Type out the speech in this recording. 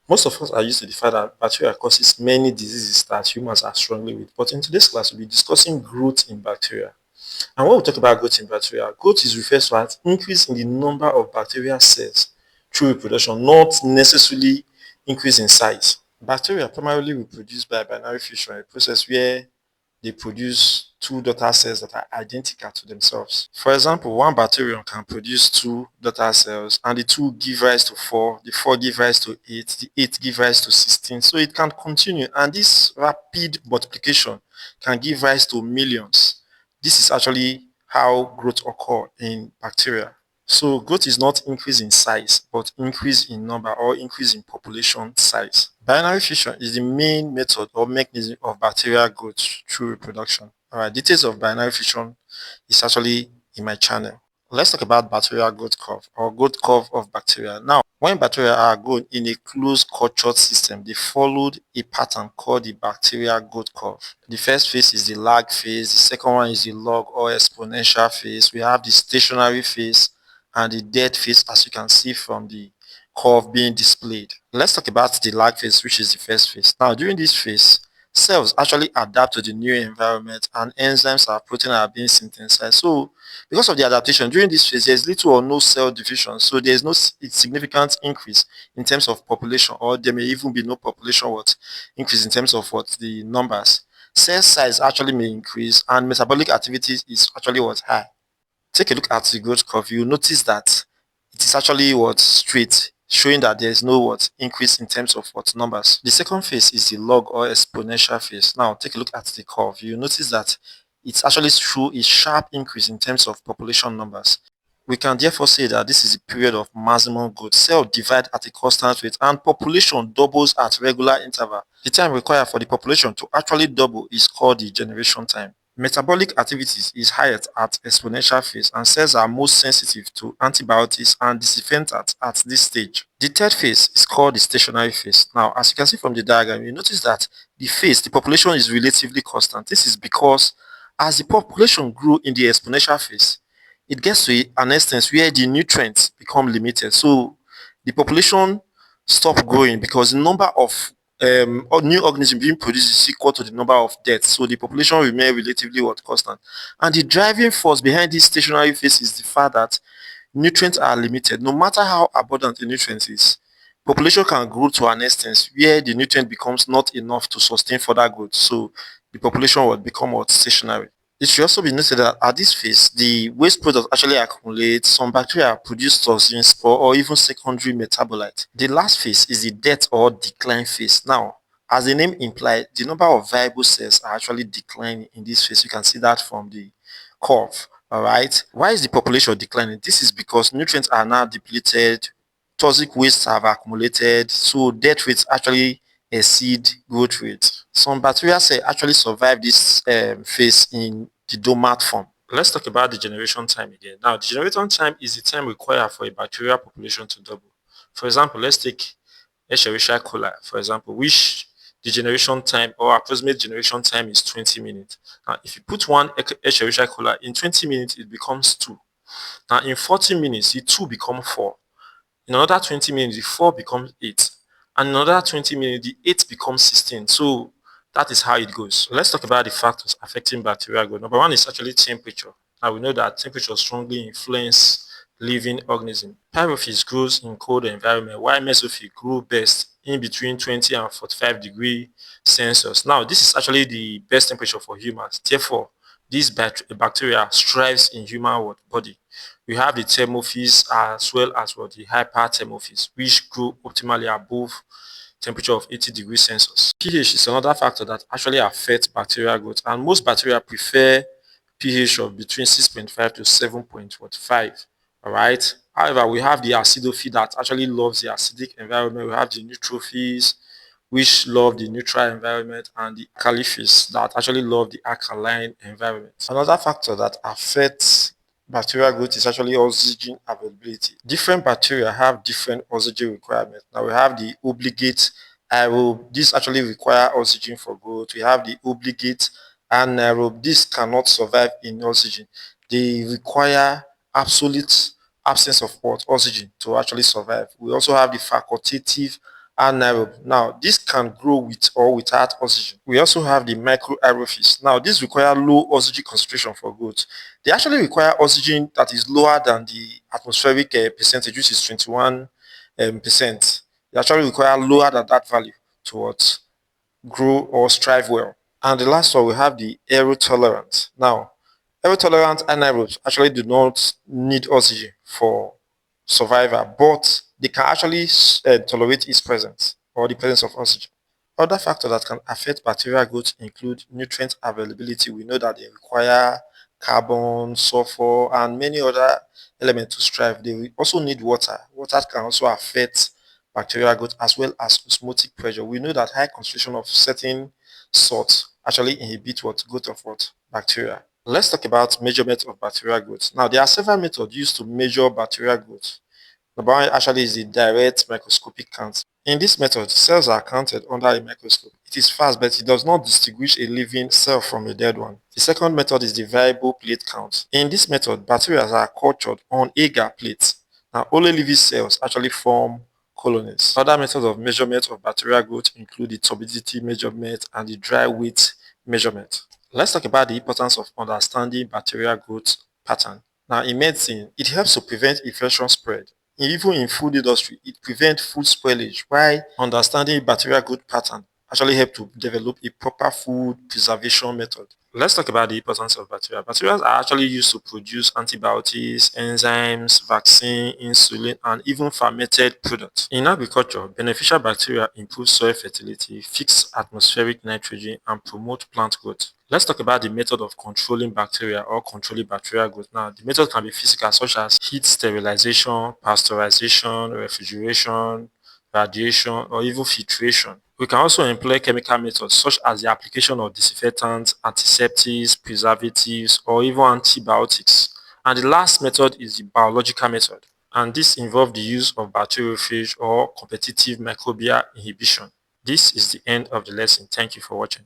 Most of us are used to the fact that bacteria causes many diseases that humans are struggling with. But in today's class, we'll be discussing growth in bacteria. And when we talk about growth in bacteria, growth is referred to as increase in the number of bacterial cells through reproduction, not necessarily increase in size. Bacteria primarily reproduce by binary fission, a process where they produce two daughter cells that are identical to themselves. For example, one bacterium can produce two daughter cells, and the two give rise to four, the four give rise to eight, the eight give rise to 16. So it can continue, and this rapid multiplication can give rise to millions. This is actually how growth occurs in bacteria. So growth is not increase in size, but increase in number or increase in population size. Binary fission is the main method or mechanism of bacterial growth through reproduction. All right, details of binary fission is actually in my channel. Let's talk about bacterial growth curve or growth curve of bacteria. Now, when bacteria are grown in a closed cultured system, they followed a pattern called the bacterial growth curve. The first phase is the lag phase, the second one is the log or exponential phase. We have the stationary phase and the dead phase, as you can see from the curve being displayed. Let's talk about the lag phase, which is the first phase. Now, during this phase, cells actually adapt to the new environment and enzymes and protein are being synthesized. So, because of the adaptation during this phase, there's little or no cell division. So, there's no significant increase in terms of population, or there may even be no population what increase in terms of what the numbers. Cell size actually may increase, and metabolic activity is actually what high. Take a look at the growth curve, you notice that it is actually what straight, showing that there is no what increase in terms of what numbers. The second phase is the log or exponential phase. Now take a look at the curve. You notice that it's actually through a sharp increase in terms of population numbers. We can therefore say that this is a period of maximum growth. Cells divide at a constant rate and population doubles at regular interval. The time required for the population to actually double is called the generation time. Metabolic activities is highest at exponential phase and cells are most sensitive to antibiotics and disinfectants at this stage. The third phase is called the stationary phase. Now, as you can see from the diagram, you notice that the population is relatively constant. This is because as the population grew in the exponential phase, it gets to an extent where the nutrients become limited. So the population stop growing because the number of new organisms being produced is equal to the number of deaths. So the population remain relatively what constant. And the driving force behind this stationary phase is the fact that nutrients are limited. No matter how abundant the nutrients is, population can grow to an extent where the nutrient becomes not enough to sustain further growth. So the population will become what stationary. It should also be noted that at this phase, the waste products actually accumulate. Some bacteria produce toxins or even secondary metabolites. The last phase is the death or decline phase. Now, as the name implies, the number of viable cells are actually declining in this phase. You can see that from the curve. All right. Why is the population declining? This is because nutrients are now depleted, toxic wastes have accumulated, so death rates actually exceed growth rates. Some bacteria cells actually survive this phase in the dormant form. Let's talk about the generation time again. Now, the generation time is the time required for a bacterial population to double. For example, let's take Escherichia coli, for example, which the generation time or approximate generation time is 20 minutes. Now, if you put one Escherichia coli in 20 minutes, it becomes two. Now, in 40 minutes, the two become four. In another 20 minutes, the 4 becomes 8. And in another 20 minutes, the 8 becomes 16. So that is how it goes. Let's talk about the factors affecting bacterial growth. Number one is actually temperature. Now we know that temperature strongly influences living organism. Pyrophys grows in cold environment, while mesophyll grow best in between 20 and 45 degrees Celsius. Now this is actually the best temperature for humans. Therefore, this bacteria strives in human body. We have the thermophils as well as what the hyperthermophils, which grow optimally above temperature of 80 degrees Celsius. pH is another factor that actually affects bacterial growth, and most bacteria prefer pH of between 6.5 to 7.5. All right. However, we have the acidophile that actually loves the acidic environment. We have the neutrophils, which love the neutral environment, and the alkaliphils that actually love the alkaline environment. Another factor that affects bacterial growth is actually oxygen availability. Different bacteria have different oxygen requirements. Now we have the obligate aerobe. This actually require oxygen for growth. We have the obligate anaerobe. This cannot survive in oxygen. They require absolute absence of what? Oxygen to actually survive. We also have the facultative anaerobe. Now, this can grow with or without oxygen. We also have the microaerophys. Now, these require low oxygen concentration for growth. They actually require oxygen that is lower than the atmospheric percentage, which is 21 percent. They actually require lower than that value to what? Grow or strive well. And the last one, we have the aerotolerant. Now, aerotolerant anaerobes actually do not need oxygen for survival, but they can actually tolerate its presence or the presence of oxygen. Other factors that can affect bacterial growth include nutrient availability. We know that they require carbon, sulfur, and many other elements to strive. They will also need water. Water can also affect bacterial growth as well as osmotic pressure. We know that high concentration of certain salts actually inhibit what growth of what bacteria. Let's talk about measurement of bacterial growth. Now, there are several methods used to measure bacterial growth. Number one actually is the direct microscopic count. In this method, cells are counted under a microscope. It is fast, but it does not distinguish a living cell from a dead one. The second method is the variable plate count. In this method, bacteria are cultured on agar plates. Now, only living cells actually form colonies. Other methods of measurement of bacterial growth include the turbidity measurement and the dry weight measurement. Let's talk about the importance of understanding bacterial growth pattern. Now, in medicine, it helps to prevent infection spread. Even in food industry, it prevents food spoilage. Why understanding bacterial growth pattern actually help to develop a proper food preservation method. Let's talk about the importance of bacteria. Bacteria are actually used to produce antibiotics, enzymes, vaccine, insulin, and even fermented products. In agriculture, beneficial bacteria improve soil fertility, fix atmospheric nitrogen, and promote plant growth. Let's talk about the method of controlling bacteria or controlling bacterial growth. Now, the method can be physical, such as heat sterilization, pasteurization, refrigeration, radiation, or even filtration. We can also employ chemical methods such as the application of disinfectants, antiseptics, preservatives, or even antibiotics. And the last method is the biological method. And this involves the use of bacteriophage or competitive microbial inhibition. This is the end of the lesson. Thank you for watching.